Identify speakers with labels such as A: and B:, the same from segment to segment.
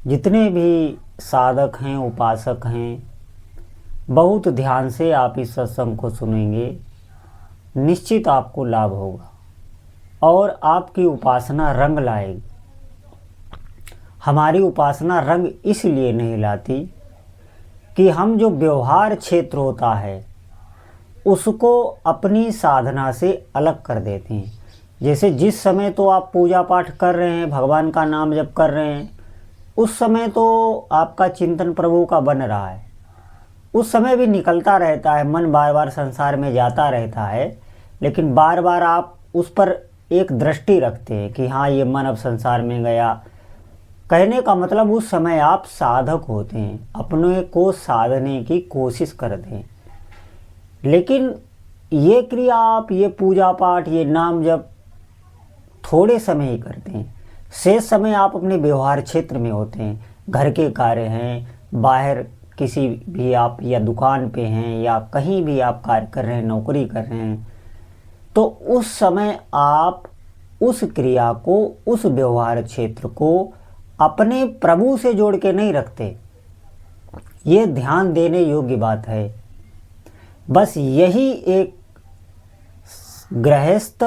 A: जितने भी साधक हैं, उपासक हैं, बहुत ध्यान से आप इस सत्संग को सुनेंगे, निश्चित आपको लाभ होगा और आपकी उपासना रंग लाएगी। हमारी उपासना रंग इसलिए नहीं लाती कि हम जो व्यवहार क्षेत्र होता है उसको अपनी साधना से अलग कर देते हैं। जैसे जिस समय तो आप पूजा पाठ कर रहे हैं, भगवान का नाम जप कर रहे हैं, उस समय तो आपका चिंतन प्रभु का बन रहा है, उस समय भी निकलता रहता है, मन बार बार संसार में जाता रहता है, लेकिन बार बार आप उस पर एक दृष्टि रखते हैं कि हाँ ये मन अब संसार में गया। कहने का मतलब उस समय आप साधक होते हैं, अपने को साधने की कोशिश करते हैं। लेकिन ये क्रिया आप, ये पूजा पाठ, ये नाम जप थोड़े समय ही करते हैं, शेष समय आप अपने व्यवहार क्षेत्र में होते हैं। घर के कार्य हैं, बाहर किसी भी आप या दुकान पे हैं या कहीं भी आप कार्य कर रहे हैं, नौकरी कर रहे हैं, तो उस समय आप उस क्रिया को, उस व्यवहार क्षेत्र को अपने प्रभु से जोड़ के नहीं रखते। ये ध्यान देने योग्य बात है। बस यही एक गृहस्थ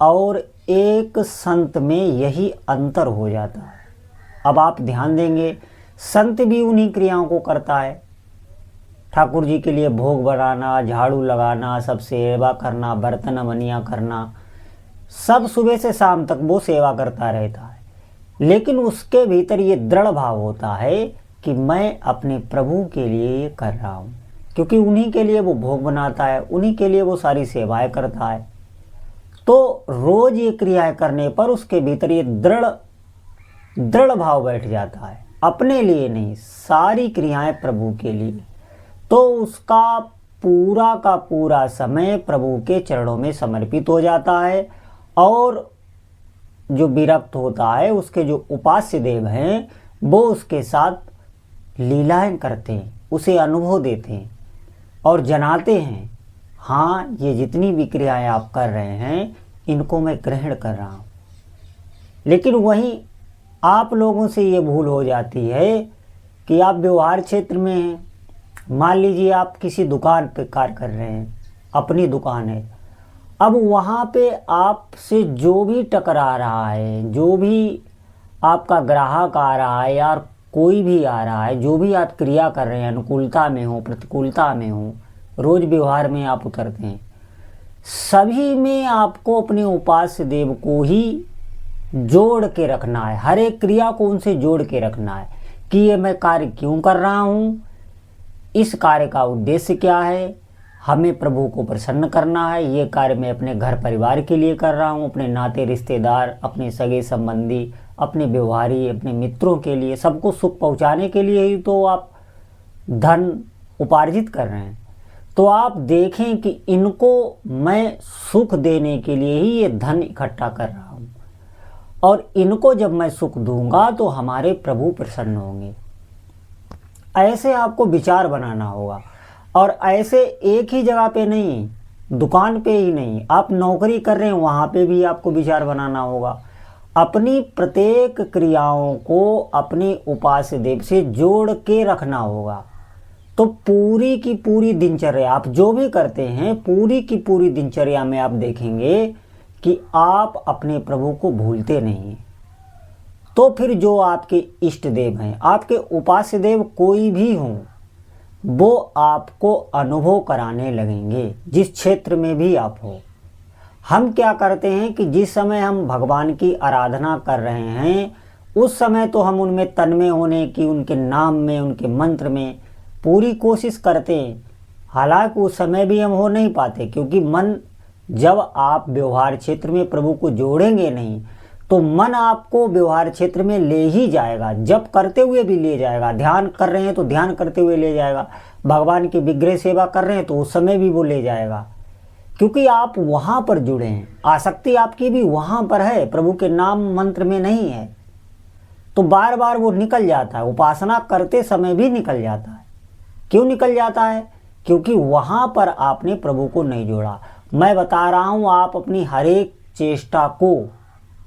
A: और एक संत में यही अंतर हो जाता है। अब आप ध्यान देंगे, संत भी उन्हीं क्रियाओं को करता है। ठाकुर जी के लिए भोग बनाना, झाड़ू लगाना, सब सेवा करना, बर्तन मनिया करना, सब सुबह से शाम तक वो सेवा करता रहता है। लेकिन उसके भीतर ये दृढ़ भाव होता है कि मैं अपने प्रभु के लिए ये कर रहा हूँ, क्योंकि उन्हीं के लिए वो भोग बनाता है, उन्हीं के लिए वो सारी सेवाएं करता है। तो रोज ये क्रियाएं करने पर उसके भीतर ये दृढ़ भाव बैठ जाता है, अपने लिए नहीं, सारी क्रियाएं प्रभु के लिए। तो उसका पूरा का पूरा समय प्रभु के चरणों में समर्पित हो जाता है और जो विरक्त होता है, उसके जो उपास्य देव हैं, वो उसके साथ लीलाएं करते हैं, उसे अनुभव देते हैं और जनाते हैं, हाँ ये जितनी भी क्रियाएं आप कर रहे हैं इनको मैं ग्रहण कर रहा हूँ। लेकिन वहीं आप लोगों से ये भूल हो जाती है कि आप व्यवहार क्षेत्र में हैं। मान लीजिए आप किसी दुकान पे कार्य कर रहे हैं, अपनी दुकान है, अब वहाँ पे आपसे जो भी टकरा रहा है, जो भी आपका ग्राहक आ रहा है या कोई भी आ रहा है, जो भी आप क्रिया कर रहे हैं, अनुकूलता में हो, प्रतिकूलता में हो, रोज व्यवहार में आप उतरते हैं, सभी में आपको अपने उपास्य देव को ही जोड़ के रखना है। हर एक क्रिया को उनसे जोड़ के रखना है कि ये मैं कार्य क्यों कर रहा हूँ, इस कार्य का उद्देश्य क्या है, हमें प्रभु को प्रसन्न करना है, ये कार्य मैं अपने घर परिवार के लिए कर रहा हूँ, अपने नाते रिश्तेदार, अपने सगे संबंधी, अपने व्यवहारी, अपने मित्रों के लिए, सबको सुख पहुँचाने के लिए ही तो आप धन उपार्जित कर रहे हैं। तो आप देखें कि इनको मैं सुख देने के लिए ही ये धन इकट्ठा कर रहा हूँ और इनको जब मैं सुख दूंगा तो हमारे प्रभु प्रसन्न होंगे। ऐसे आपको विचार बनाना होगा और ऐसे एक ही जगह पे नहीं, दुकान पे ही नहीं, आप नौकरी कर रहे हैं वहाँ पे भी आपको विचार बनाना होगा। अपनी प्रत्येक क्रियाओं को अपने उपास्य देव से जोड़ के रखना होगा। तो पूरी की पूरी दिनचर्या आप जो भी करते हैं, पूरी की पूरी दिनचर्या में आप देखेंगे कि आप अपने प्रभु को भूलते नहीं। तो फिर जो आपके इष्ट देव हैं, आपके उपास्य देव कोई भी हों, वो आपको अनुभव कराने लगेंगे, जिस क्षेत्र में भी आप हो। हम क्या करते हैं कि जिस समय हम भगवान की आराधना कर रहे हैं, उस समय तो हम उनमें तन्मय होने की, उनके नाम में, उनके मंत्र में पूरी कोशिश करते हैं। हालांकि उस समय भी हम हो नहीं पाते, क्योंकि मन, जब आप व्यवहार क्षेत्र में प्रभु को जोड़ेंगे नहीं तो मन आपको व्यवहार क्षेत्र में ले ही जाएगा, जप करते हुए भी ले जाएगा, ध्यान कर रहे हैं तो ध्यान करते हुए ले जाएगा, भगवान की विग्रह सेवा कर रहे हैं तो उस समय भी वो ले जाएगा, क्योंकि आप वहाँ पर जुड़े हैं। आसक्ति आपकी भी वहाँ पर है, प्रभु के नाम मंत्र में नहीं है। तो बार बार वो निकल जाता है, उपासना करते समय भी निकल जाता है। क्यों निकल जाता है? क्योंकि वहाँ पर आपने प्रभु को नहीं जोड़ा। मैं बता रहा हूँ, आप अपनी हर एक चेष्टा को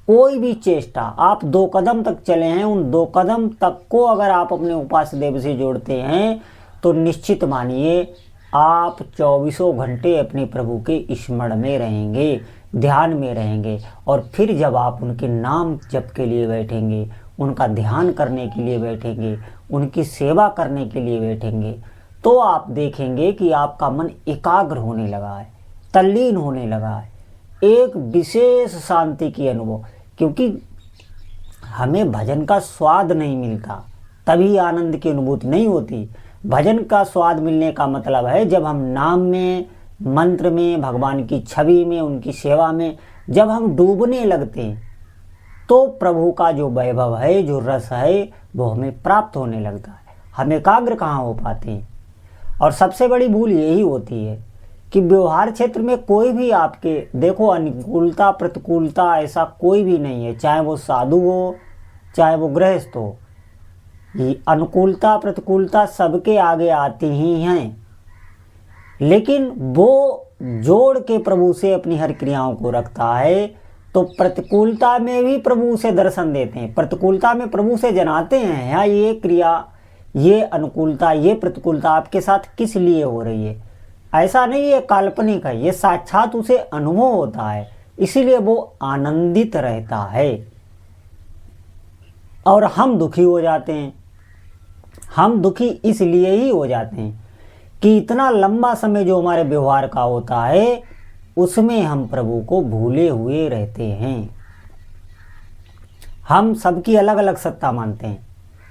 A: कोई भी चेष्टा, आप 2 कदम तक चले हैं, उन 2 कदम तक को अगर आप अपने उपास्य देव से जोड़ते हैं तो निश्चित मानिए आप 24 घंटे अपने प्रभु के स्मरण में रहेंगे, ध्यान में रहेंगे। और फिर जब आप उनके नाम जप के लिए बैठेंगे, उनका ध्यान करने के लिए बैठेंगे, उनकी सेवा करने के लिए बैठेंगे, तो आप देखेंगे कि आपका मन एकाग्र होने लगा है, तल्लीन होने लगा है, एक विशेष शांति की अनुभव। क्योंकि हमें भजन का स्वाद नहीं मिलता तभी आनंद की अनुभूति नहीं होती। भजन का स्वाद मिलने का मतलब है जब हम नाम में, मंत्र में, भगवान की छवि में, उनकी सेवा में जब हम डूबने लगते हैं तो प्रभु का जो वैभव है, जो रस है, वो हमें प्राप्त होने लगता है। हम एकाग्र कहाँ हो पाते हैं। और सबसे बड़ी भूल यही होती है कि व्यवहार क्षेत्र में कोई भी आपके देखो अनुकूलता प्रतिकूलता ऐसा कोई भी नहीं है, चाहे वो साधु हो चाहे वो गृहस्थ हो, ये अनुकूलता प्रतिकूलता सबके आगे आती ही हैं। लेकिन वो जोड़ के प्रभु से अपनी हर क्रियाओं को रखता है तो प्रतिकूलता में भी प्रभु से दर्शन देते हैं, प्रतिकूलता में प्रभु से जनाते हैं हाँ ये क्रिया, ये अनुकूलता, ये प्रतिकूलता आपके साथ किस लिए हो रही है। ऐसा नहीं है काल्पनिक है, ये साक्षात उसे अनुभव होता है, इसीलिए वो आनंदित रहता है। और हम दुखी हो जाते हैं। हम दुखी इसलिए ही हो जाते हैं कि इतना लंबा समय जो हमारे व्यवहार का होता है उसमें हम प्रभु को भूले हुए रहते हैं। हम सबकी अलग अलग सत्ता मानते हैं।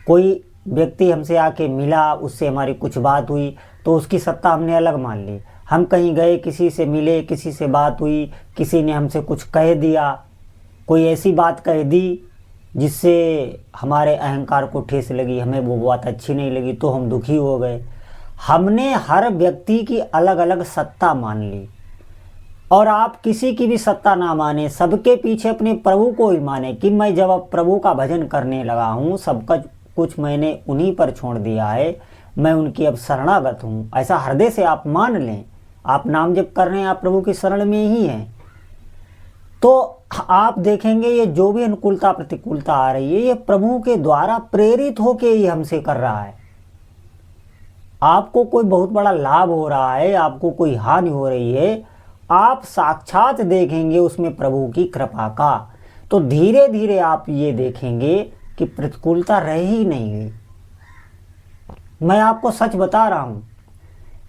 A: कोई व्यक्ति हमसे आके मिला, उससे हमारी कुछ बात हुई तो उसकी सत्ता हमने अलग मान ली। हम कहीं गए, किसी से मिले, किसी से बात हुई, किसी ने हमसे कुछ कह दिया, कोई ऐसी बात कह दी जिससे हमारे अहंकार को ठेस लगी, हमें वो बात अच्छी नहीं लगी तो हम दुखी हो गए। हमने हर व्यक्ति की अलग अलग सत्ता मान ली। और आप किसी की भी सत्ता ना माने, सबके पीछे अपने प्रभु को ही माने कि मैं जब अब प्रभु का भजन करने लगा हूँ, सबका कुछ मैंने उन्हीं पर छोड़ दिया है, मैं उनकी अब शरणागत हूँ, ऐसा हृदय से आप मान लें। आप नाम जप कर रहे हैं, आप प्रभु की शरण में ही हैं, तो आप देखेंगे ये जो भी अनुकूलता प्रतिकूलता आ रही है ये प्रभु के द्वारा प्रेरित होके ही हमसे कर रहा है। आपको कोई बहुत बड़ा लाभ हो रहा है, आपको कोई हानि हो रही है, आप साक्षात देखेंगे उसमें प्रभु की कृपा का। तो धीरे धीरे आप ये देखेंगे कि प्रतिकूलता रह ही नहीं गई। मैं आपको सच बता रहा हूँ,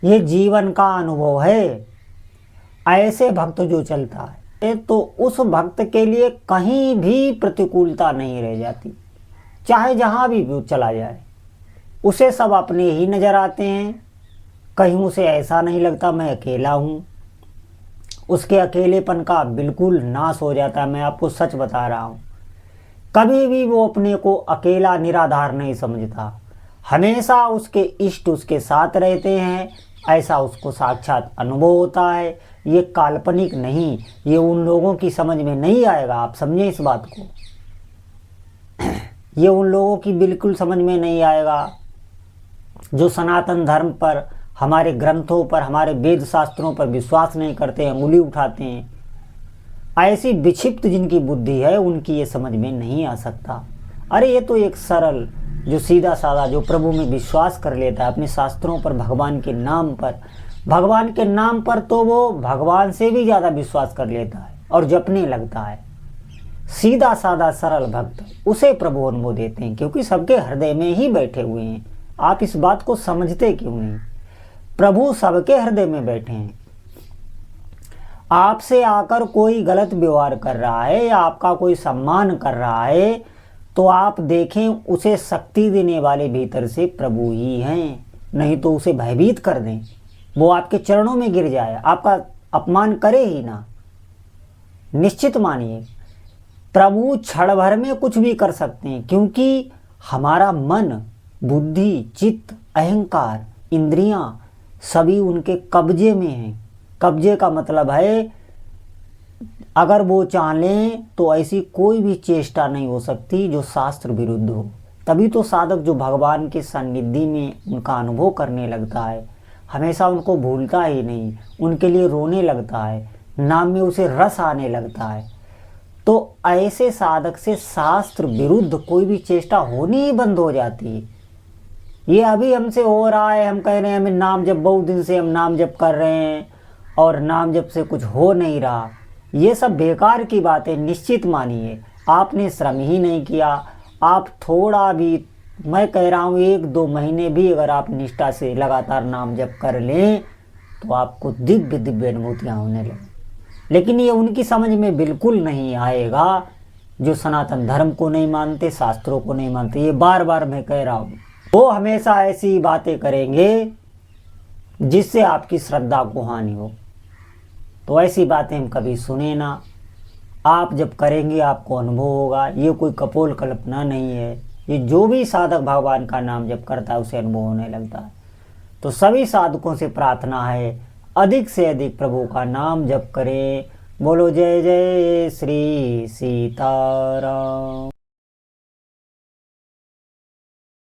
A: ये जीवन का अनुभव है। ऐसे भक्त जो चलता है तो उस भक्त के लिए कहीं भी प्रतिकूलता नहीं रह जाती, चाहे जहाँ भी वो चला जाए उसे सब अपने ही नज़र आते हैं। कहीं उसे ऐसा नहीं लगता मैं अकेला हूँ, उसके अकेलेपन का बिल्कुल नाश हो जाता है। मैं आपको सच बता रहा हूँ, कभी भी वो अपने को अकेला निराधार नहीं समझता, हमेशा उसके इष्ट उसके साथ रहते हैं, ऐसा उसको साक्षात अनुभव होता है। ये काल्पनिक नहीं, ये उन लोगों की समझ में नहीं आएगा, आप समझें इस बात को। ये उन लोगों की बिल्कुल समझ में नहीं आएगा जो सनातन धर्म पर, हमारे ग्रंथों पर, हमारे वेद शास्त्रों पर विश्वास नहीं करते हैं, उंगली उठाते हैं। ऐसी विक्षिप्त जिनकी बुद्धि है उनकी ये समझ में नहीं आ सकता। अरे ये तो एक सरल जो सीधा साधा जो प्रभु में विश्वास कर लेता है अपने शास्त्रों पर, भगवान के नाम पर, भगवान के नाम पर तो वो भगवान से भी ज़्यादा विश्वास कर लेता है और जपने लगता है। सीधा साधा सरल भक्त, उसे प्रभु अनुभव देते हैं क्योंकि सबके हृदय में ही बैठे हुए हैं। आप इस बात को समझते क्यों नहीं? प्रभु सबके हृदय में बैठे हैं। आपसे आकर कोई गलत व्यवहार कर रहा है या आपका कोई सम्मान कर रहा है तो आप देखें उसे शक्ति देने वाले भीतर से प्रभु ही हैं, नहीं तो उसे भयभीत कर दें, वो आपके चरणों में गिर जाए, आपका अपमान करे ही ना। निश्चित मानिए प्रभु क्षण भर में कुछ भी कर सकते हैं क्योंकि हमारा मन, बुद्धि, चित्त, अहंकार, इंद्रियां सभी उनके कब्जे में हैं। कब्जे का मतलब है अगर वो चाह लें तो ऐसी कोई भी चेष्टा नहीं हो सकती जो शास्त्र विरुद्ध हो। तभी तो साधक जो भगवान के सानिध्य में उनका अनुभव करने लगता है, हमेशा उनको भूलता ही नहीं, उनके लिए रोने लगता है, नाम में उसे रस आने लगता है। तो ऐसे साधक से शास्त्र विरुद्ध कोई भी चेष्टा होनी ही बंद हो जाती है। ये अभी हमसे हो रहा है, हम कह रहे हैं हमें नाम जप, बहुत दिन से हम नाम जप कर रहे हैं और नाम जप से कुछ हो नहीं रहा, ये सब बेकार की बातें निश्चित मानिए। आपने श्रम ही नहीं किया। आप थोड़ा भी, मैं कह रहा हूँ 1-2 महीने भी अगर आप निष्ठा से लगातार नाम जप कर लें तो आपको दिव्य दिव्य अनुभूतियाँ होने लगें। लेकिन ये उनकी समझ में बिल्कुल नहीं आएगा जो सनातन धर्म को नहीं मानते, शास्त्रों को नहीं मानते। ये बार बार मैं कह रहा हूँ, वो हमेशा ऐसी बातें करेंगे जिससे आपकी श्रद्धा को हानि हो। तो ऐसी बातें हम कभी सुने ना। आप जब करेंगे आपको अनुभव होगा। ये कोई कपोल कल्पना नहीं है। ये जो भी साधक भगवान का नाम जप करता है उसे अनुभव होने लगता है। तो सभी साधकों से प्रार्थना है अधिक से अधिक प्रभु का नाम जप करें। बोलो जय जय श्री सीताराम।